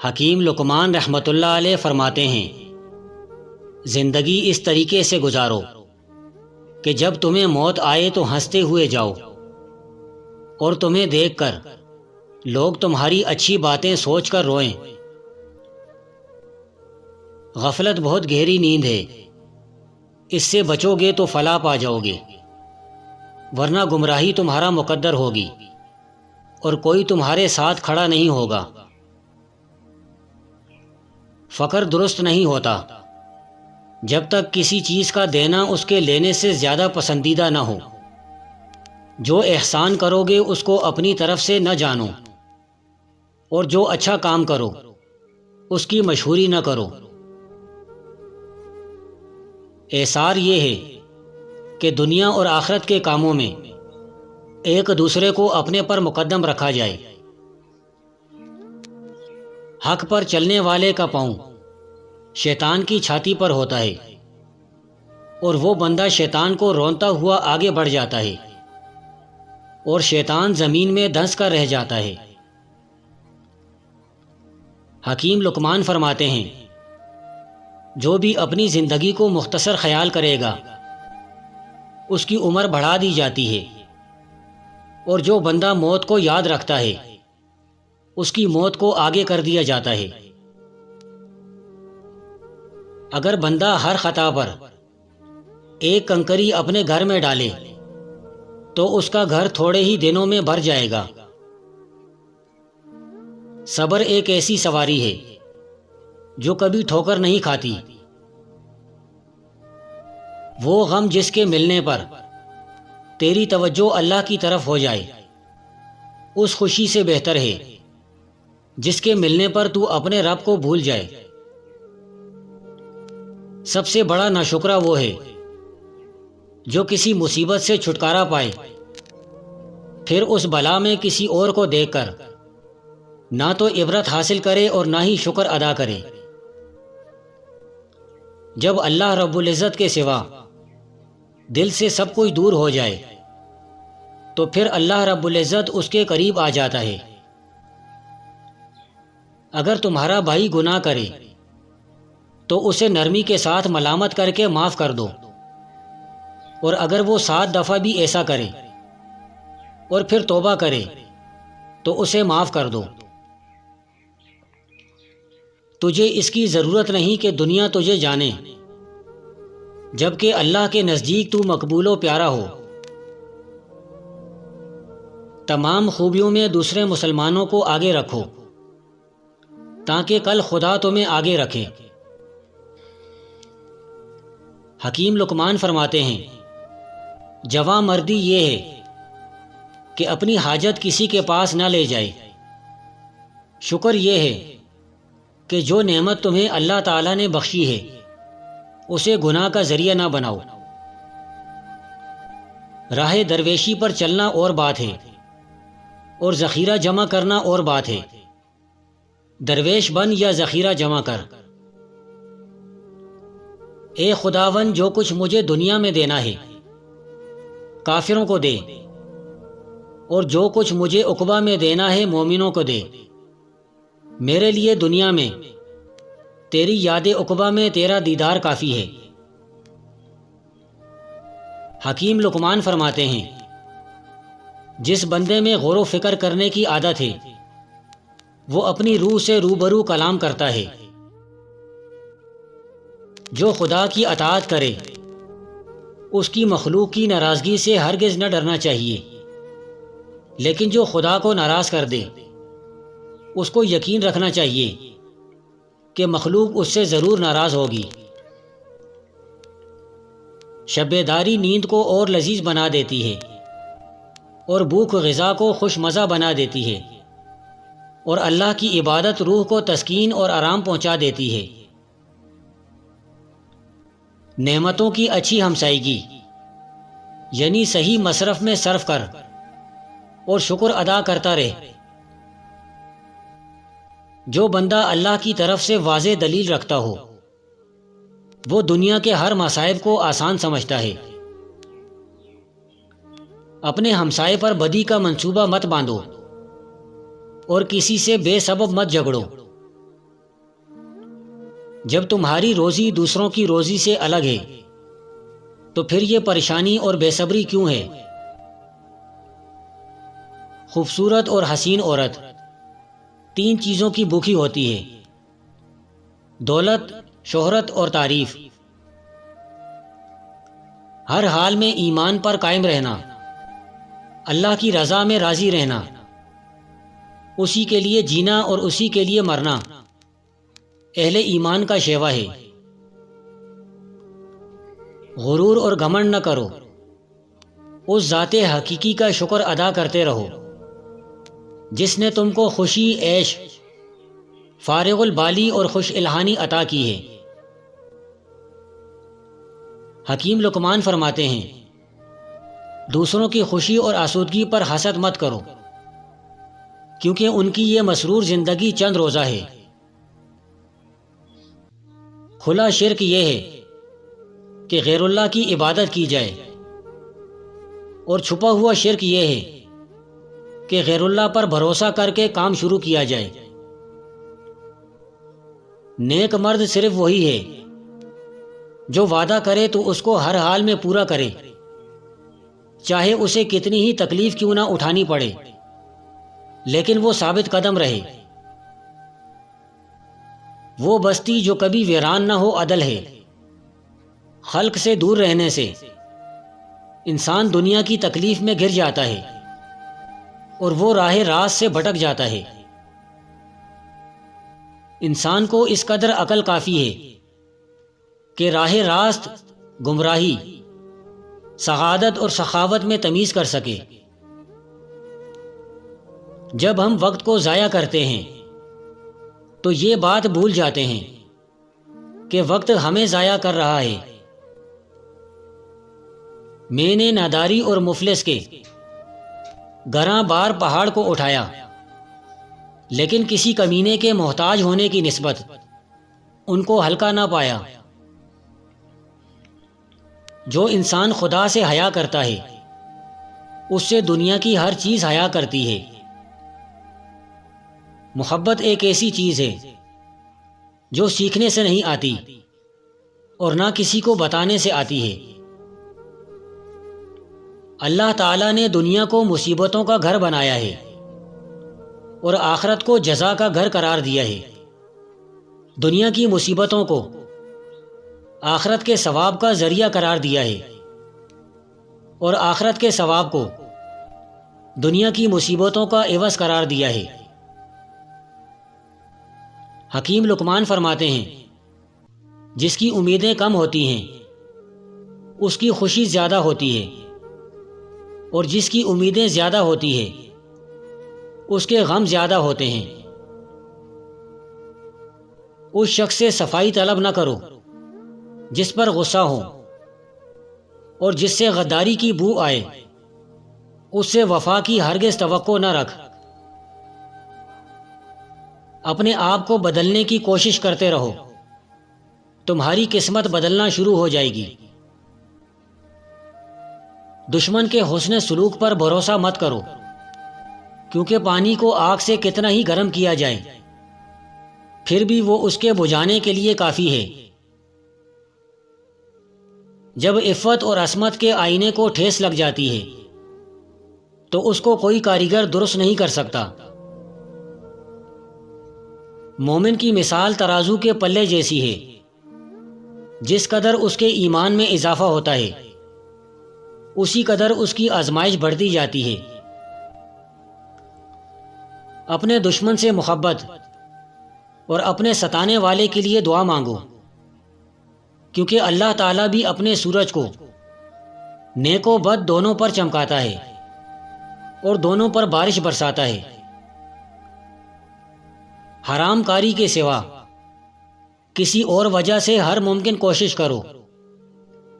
حکیم لقمان رحمۃ اللہ علیہ فرماتے ہیں، زندگی اس طریقے سے گزارو کہ جب تمہیں موت آئے تو ہنستے ہوئے جاؤ، اور تمہیں دیکھ کر لوگ تمہاری اچھی باتیں سوچ کر روئیں۔ غفلت بہت گہری نیند ہے، اس سے بچو گے تو فلاح پا جاؤ گے، ورنہ گمراہی تمہارا مقدر ہوگی اور کوئی تمہارے ساتھ کھڑا نہیں ہوگا۔ فقر درست نہیں ہوتا جب تک کسی چیز کا دینا اس کے لینے سے زیادہ پسندیدہ نہ ہو۔ جو احسان کرو گے اس کو اپنی طرف سے نہ جانو، اور جو اچھا کام کرو اس کی مشہوری نہ کرو۔ احسار یہ ہے کہ دنیا اور آخرت کے کاموں میں ایک دوسرے کو اپنے پر مقدم رکھا جائے۔ حق پر چلنے والے کا پاؤں شیطان کی چھاتی پر ہوتا ہے، اور وہ بندہ شیطان کو رونتا ہوا آگے بڑھ جاتا ہے، اور شیطان زمین میں دھنس کر رہ جاتا ہے۔ حکیم لقمان فرماتے ہیں، جو بھی اپنی زندگی کو مختصر خیال کرے گا اس کی عمر بڑھا دی جاتی ہے، اور جو بندہ موت کو یاد رکھتا ہے اس کی موت کو آگے کر دیا جاتا ہے۔ اگر بندہ ہر خطا پر ایک کنکری اپنے گھر میں ڈالے تو اس کا گھر تھوڑے ہی دنوں میں بھر جائے گا۔ صبر ایک ایسی سواری ہے جو کبھی ٹھوکر نہیں کھاتی۔ وہ غم جس کے ملنے پر تیری توجہ اللہ کی طرف ہو جائے اس خوشی سے بہتر ہے جس کے ملنے پر تو اپنے رب کو بھول جائے۔ سب سے بڑا ناشکرا وہ ہے جو کسی مصیبت سے چھٹکارا پائے پھر اس بلا میں کسی اور کو دیکھ کر نہ تو عبرت حاصل کرے اور نہ ہی شکر ادا کرے۔ جب اللہ رب العزت کے سوا دل سے سب کچھ دور ہو جائے تو پھر اللہ رب العزت اس کے قریب آ جاتا ہے۔ اگر تمہارا بھائی گناہ کرے تو اسے نرمی کے ساتھ ملامت کر کے معاف کر دو، اور اگر وہ 7 دفعہ بھی ایسا کرے اور پھر توبہ کرے تو اسے معاف کر دو۔ تجھے اس کی ضرورت نہیں کہ دنیا تجھے جانے، جبکہ اللہ کے نزدیک تو مقبول و پیارا ہو۔ تمام خوبیوں میں دوسرے مسلمانوں کو آگے رکھو تاکہ کل خدا تمہیں آگے رکھے۔ حکیم لقمان فرماتے ہیں، جواں مردی یہ ہے کہ اپنی حاجت کسی کے پاس نہ لے جائے۔ شکر یہ ہے کہ جو نعمت تمہیں اللہ تعالیٰ نے بخشی ہے اسے گناہ کا ذریعہ نہ بناؤ۔ راہ درویشی پر چلنا اور بات ہے اور ذخیرہ جمع کرنا اور بات ہے۔ درویش بن یا ذخیرہ جمع کر۔ اے خداوند، جو کچھ مجھے دنیا میں دینا ہے کافروں کو دے، اور جو کچھ مجھے عقبہ میں دینا ہے مومنوں کو دے۔ میرے لیے دنیا میں تیری یاد عقبہ میں تیرا دیدار کافی ہے۔ حکیم لقمان فرماتے ہیں، جس بندے میں غور و فکر کرنے کی عادت ہے وہ اپنی روح سے روبرو کلام کرتا ہے۔ جو خدا کی اطاعت کرے اس کی مخلوق کی ناراضگی سے ہرگز نہ ڈرنا چاہیے، لیکن جو خدا کو ناراض کر دے اس کو یقین رکھنا چاہیے کہ مخلوق اس سے ضرور ناراض ہوگی۔ شب داری نیند کو اور لذیذ بنا دیتی ہے، اور بھوک غذا کو خوش مزہ بنا دیتی ہے، اور اللہ کی عبادت روح کو تسکین اور آرام پہنچا دیتی ہے۔ نعمتوں کی اچھی ہمسائیگی یعنی صحیح مصرف میں صرف کر اور شکر ادا کرتا رہے۔ جو بندہ اللہ کی طرف سے واضح دلیل رکھتا ہو وہ دنیا کے ہر مصائب کو آسان سمجھتا ہے۔ اپنے ہمسائے پر بدی کا منصوبہ مت باندھو اور کسی سے بے سبب مت جھگڑو۔ جب تمہاری روزی دوسروں کی روزی سے الگ ہے تو پھر یہ پریشانی اور بے صبری کیوں ہے؟ خوبصورت اور حسین عورت 3 چیزوں کی بھوکی ہوتی ہے: دولت، شہرت اور تعریف۔ ہر حال میں ایمان پر قائم رہنا، اللہ کی رضا میں راضی رہنا، اسی کے لیے جینا اور اسی کے لیے مرنا اہل ایمان کا شیوا ہے۔ غرور اور گھمنڈ نہ کرو، اس ذات حقیقی کا شکر ادا کرتے رہو جس نے تم کو خوشی، عیش، فارغ البالی اور خوش الحانی عطا کی ہے۔ حکیم لقمان فرماتے ہیں، دوسروں کی خوشی اور آسودگی پر حسد مت کرو، کیونکہ ان کی یہ مسرور زندگی چند روزہ ہے۔ کھلا شرک یہ ہے کہ غیر اللہ کی عبادت کی جائے، اور چھپا ہوا شرک یہ ہے کہ غیر اللہ پر بھروسہ کر کے کام شروع کیا جائے۔ نیک مرد صرف وہی ہے جو وعدہ کرے تو اس کو ہر حال میں پورا کرے، چاہے اسے کتنی ہی تکلیف کیوں نہ اٹھانی پڑے، لیکن وہ ثابت قدم رہے۔ وہ بستی جو کبھی ویران نہ ہو عدل ہے۔ خلق سے دور رہنے سے انسان دنیا کی تکلیف میں گر جاتا ہے اور وہ راہ راست سے بھٹک جاتا ہے۔ انسان کو اس قدر عقل کافی ہے کہ راہ راست، گمراہی، سعادت اور سخاوت میں تمیز کر سکے۔ جب ہم وقت کو ضائع کرتے ہیں تو یہ بات بھول جاتے ہیں کہ وقت ہمیں ضائع کر رہا ہے۔ میں نے ناداری اور مفلس کے گراں بار پہاڑ کو اٹھایا، لیکن کسی کمینے کے محتاج ہونے کی نسبت ان کو ہلکا نہ پایا۔ جو انسان خدا سے حیا کرتا ہے اس سے دنیا کی ہر چیز حیا کرتی ہے۔ محبت ایک ایسی چیز ہے جو سیکھنے سے نہیں آتی اور نہ کسی کو بتانے سے آتی ہے۔ اللہ تعالیٰ نے دنیا کو مصیبتوں کا گھر بنایا ہے اور آخرت کو جزا کا گھر قرار دیا ہے۔ دنیا کی مصیبتوں کو آخرت کے ثواب کا ذریعہ قرار دیا ہے اور آخرت کے ثواب کو دنیا کی مصیبتوں کا عوض قرار دیا ہے۔ حکیم لقمان فرماتے ہیں، جس کی امیدیں کم ہوتی ہیں اس کی خوشی زیادہ ہوتی ہے، اور جس کی امیدیں زیادہ ہوتی ہے اس کے غم زیادہ ہوتے ہیں۔ اس شخص سے صفائی طلب نہ کرو جس پر غصہ ہو، اور جس سے غداری کی بو آئے اس سے وفا کی ہرگز توقع نہ رکھ۔ اپنے آپ کو بدلنے کی کوشش کرتے رہو، تمہاری قسمت بدلنا شروع ہو جائے گی۔ دشمن کے حسن سلوک پر بھروسہ مت کرو، کیونکہ پانی کو آگ سے کتنا ہی گرم کیا جائے پھر بھی وہ اس کے بجھانے کے لیے کافی ہے۔ جب عفت اور عصمت کے آئینے کو ٹھیس لگ جاتی ہے تو اس کو کوئی کاریگر درست نہیں کر سکتا۔ مومن کی مثال ترازو کے پلے جیسی ہے، جس قدر اس کے ایمان میں اضافہ ہوتا ہے اسی قدر اس کی آزمائش بڑھتی جاتی ہے۔ اپنے دشمن سے محبت اور اپنے ستانے والے کے لیے دعا مانگو، کیونکہ اللہ تعالیٰ بھی اپنے سورج کو نیک و بد دونوں پر چمکاتا ہے اور دونوں پر بارش برساتا ہے۔ حرام کاری کے سوا کسی اور وجہ سے ہر ممکن کوشش کرو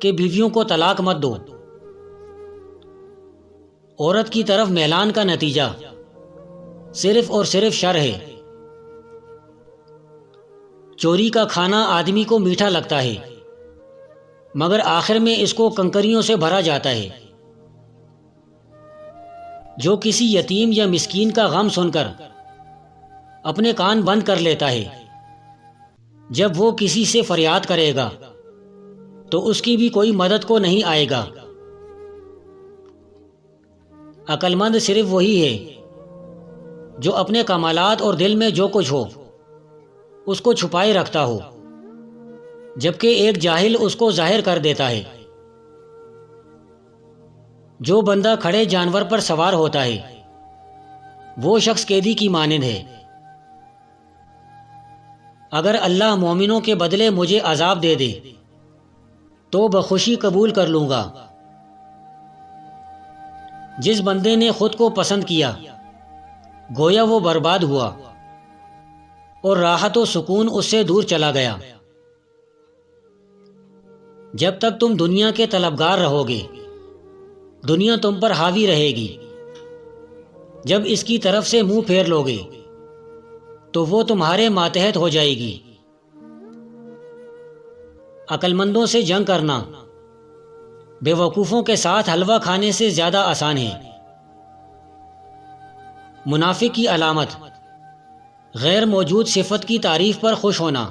کہ بیویوں کو طلاق مت دو۔ عورت کی طرف میلان کا نتیجہ صرف اور صرف شر ہے۔ چوری کا کھانا آدمی کو میٹھا لگتا ہے، مگر آخر میں اس کو کنکریوں سے بھرا جاتا ہے۔ جو کسی یتیم یا مسکین کا غم سن کر اپنے کان بند کر لیتا ہے جب وہ کسی سے فریاد کرے گا تو اس کی بھی کوئی مدد کو نہیں آئے گا۔ عقل مند صرف وہی ہے جو اپنے کمالات اور دل میں جو کچھ ہو اس کو چھپائے رکھتا ہو، جبکہ ایک جاہل اس کو ظاہر کر دیتا ہے۔ جو بندہ کھڑے جانور پر سوار ہوتا ہے وہ شخص قیدی کی مانند ہے۔ اگر اللہ مومنوں کے بدلے مجھے عذاب دے دے تو بخوشی قبول کر لوں گا۔ جس بندے نے خود کو پسند کیا گویا وہ برباد ہوا اور راحت و سکون اس سے دور چلا گیا۔ جب تک تم دنیا کے طلبگار رہو گے دنیا تم پر حاوی رہے گی۔ جب اس کی طرف سے منہ پھیر لو گے تو وہ تمہارے ماتحت ہو جائے گی۔ عقل مندوں سے جنگ کرنا بے وقوفوں کے ساتھ حلوہ کھانے سے زیادہ آسان ہے۔ منافق کی علامت غیر موجود صفت کی تعریف پر خوش ہونا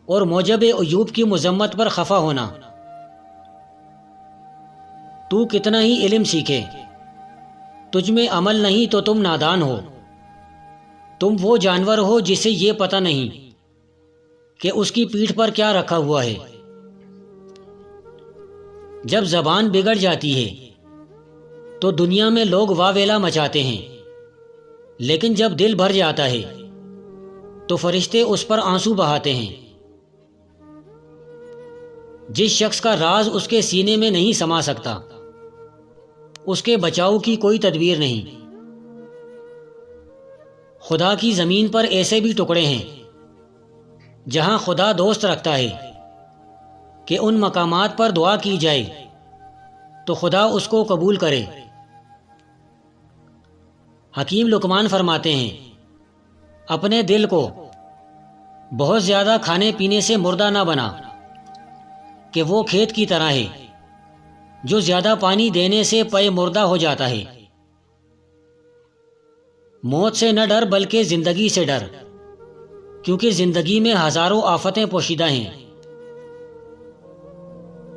اور موجب عیوب کی مذمت پر خفا ہونا۔ تو کتنا ہی علم سیکھے تجھ میں عمل نہیں تو تم نادان ہو۔ تم وہ جانور ہو جسے یہ پتہ نہیں کہ اس کی پیٹھ پر کیا رکھا ہوا ہے۔ جب زبان بگڑ جاتی ہے تو دنیا میں لوگ واویلا مچاتے ہیں، لیکن جب دل بھر جاتا ہے تو فرشتے اس پر آنسو بہاتے ہیں۔ جس شخص کا راز اس کے سینے میں نہیں سما سکتا اس کے بچاؤ کی کوئی تدبیر نہیں۔ خدا کی زمین پر ایسے بھی ٹکڑے ہیں جہاں خدا دوست رکھتا ہے کہ ان مقامات پر دعا کی جائے تو خدا اس کو قبول کرے۔ حکیم لقمان فرماتے ہیں اپنے دل کو بہت زیادہ کھانے پینے سے مردہ نہ بنا کہ وہ کھیت کی طرح ہے جو زیادہ پانی دینے سے پے مردہ ہو جاتا ہے۔ موت سے نہ ڈر بلکہ زندگی سے ڈر، کیونکہ زندگی میں ہزاروں آفتیں پوشیدہ ہیں۔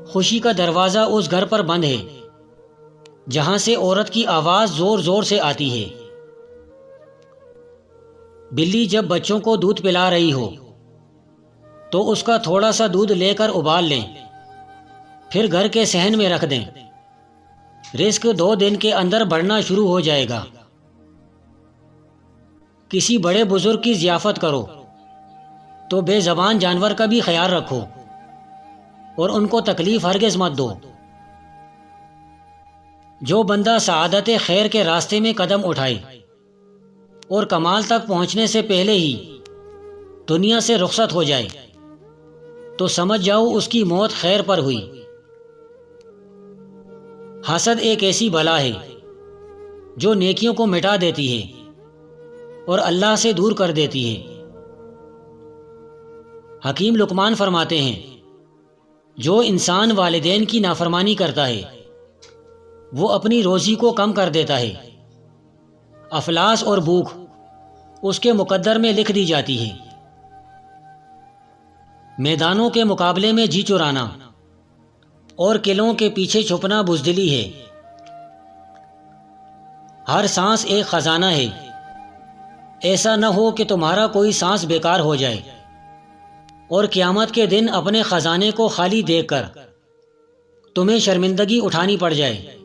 خوشی کا دروازہ اس گھر پر بند ہے جہاں سے عورت کی آواز زور زور سے آتی ہے۔ بلی جب بچوں کو دودھ پلا رہی ہو تو اس کا تھوڑا سا دودھ لے کر ابال لیں، پھر گھر کے صحن میں رکھ دیں۔ رزق 2 دن کے اندر بڑھنا شروع ہو جائے گا۔ کسی بڑے بزرگ کی ضیافت کرو تو بے زبان جانور کا بھی خیال رکھو اور ان کو تکلیف ہرگز مت دو۔ جو بندہ سعادت خیر کے راستے میں قدم اٹھائے اور کمال تک پہنچنے سے پہلے ہی دنیا سے رخصت ہو جائے تو سمجھ جاؤ اس کی موت خیر پر ہوئی۔ حسد ایک ایسی بلا ہے جو نیکیوں کو مٹا دیتی ہے اور اللہ سے دور کر دیتی ہے۔ حکیم لقمان فرماتے ہیں جو انسان والدین کی نافرمانی کرتا ہے وہ اپنی روزی کو کم کر دیتا ہے۔ افلاس اور بھوک اس کے مقدر میں لکھ دی جاتی ہے۔ میدانوں کے مقابلے میں جی چرانا اور قلعوں کے پیچھے چھپنا بزدلی ہے۔ ہر سانس ایک خزانہ ہے، ایسا نہ ہو کہ تمہارا کوئی سانس بیکار ہو جائے اور قیامت کے دن اپنے خزانے کو خالی دیکھ کر تمہیں شرمندگی اٹھانی پڑ جائے۔